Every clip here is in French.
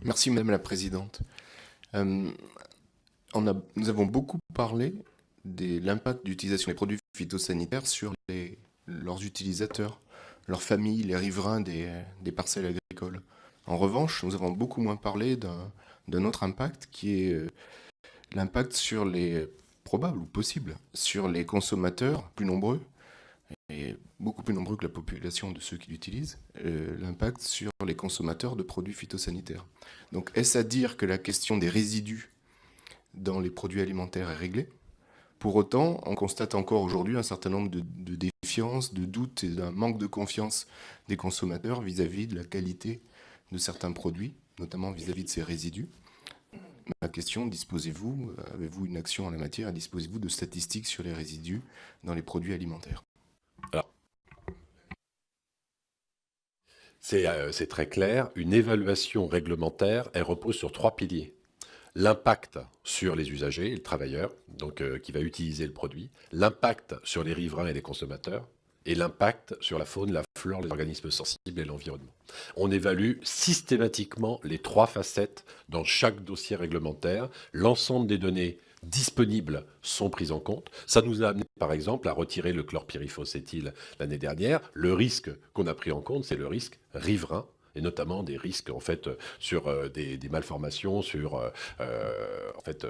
Merci Madame la Présidente. Euh, nous avons beaucoup parlé de l'impact d'utilisation des produits phytosanitaires sur leurs utilisateurs, leurs familles, les riverains des parcelles agricoles. En revanche, nous avons beaucoup moins parlé d'un autre impact qui est l'impact sur les probables ou possibles, sur les consommateurs plus nombreux, et beaucoup plus nombreux que la population de ceux qui l'utilisent, l'impact sur les consommateurs de produits phytosanitaires. Donc est-ce à dire que la question des résidus dans les produits alimentaires est réglée? Pour autant, on constate encore aujourd'hui un certain nombre de défiances, de doutes et d'un manque de confiance des consommateurs vis-à-vis de la qualité de certains produits, notamment vis-à-vis de ces résidus. Ma question, avez-vous une action en la matière et disposez-vous de statistiques sur les résidus dans les produits alimentaires? Alors, c'est très clair. Une évaluation réglementaire, elle repose sur trois piliers. L'impact sur les usagers, le travailleur, donc qui va utiliser le produit, l'impact sur les riverains et les consommateurs, et l'impact sur la faune, la flore, les organismes sensibles et l'environnement. On évalue systématiquement les trois facettes dans chaque dossier réglementaire. L'ensemble des données disponibles sont prises en compte. Ça nous a amené, par exemple, à retirer le chlorpyrifos-éthyle l'année dernière. Le risque qu'on a pris en compte, c'est le risque riverain, et notamment des risques en fait sur des malformations, sur en fait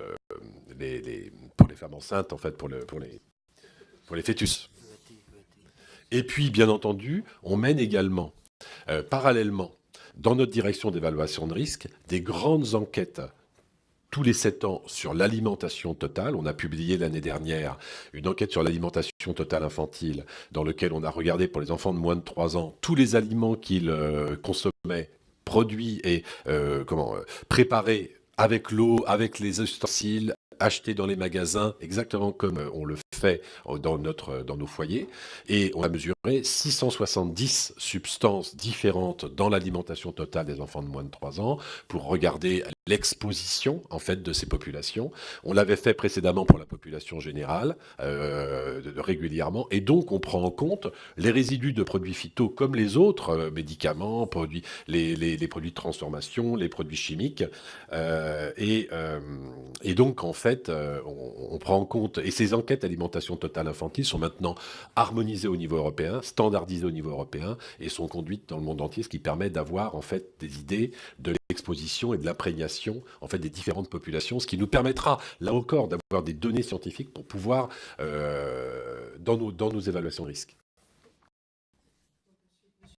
pour les femmes enceintes, en fait pour les fœtus. Et puis, bien entendu, on mène également, parallèlement, dans notre direction d'évaluation de risque, des grandes enquêtes tous les 7 ans sur l'alimentation totale. On a publié l'année dernière une enquête sur l'alimentation totale infantile dans laquelle on a regardé pour les enfants de moins de 3 ans tous les aliments qu'ils consommaient, produits et préparés avec l'eau, avec les ustensiles, achetés dans les magasins, exactement comme on le fait dans nos foyers. Et on a mesuré 670 substances différentes dans l'alimentation totale des enfants de moins de 3 ans pour regarder l'exposition en fait de ces populations. On l'avait fait précédemment pour la population générale régulièrement, et donc on prend en compte les résidus de produits phyto comme les autres médicaments, les produits de transformation, les produits chimiques, et donc en fait on prend en compte, et ces enquêtes alimentation totale infantile sont maintenant harmonisées au niveau européen, standardisées au niveau européen, et sont conduites dans le monde entier, ce qui permet d'avoir en fait des idées de l'exposition et de l'imprégnation en fait des différentes populations, ce qui nous permettra là encore d'avoir des données scientifiques pour pouvoir dans nos évaluations de risque.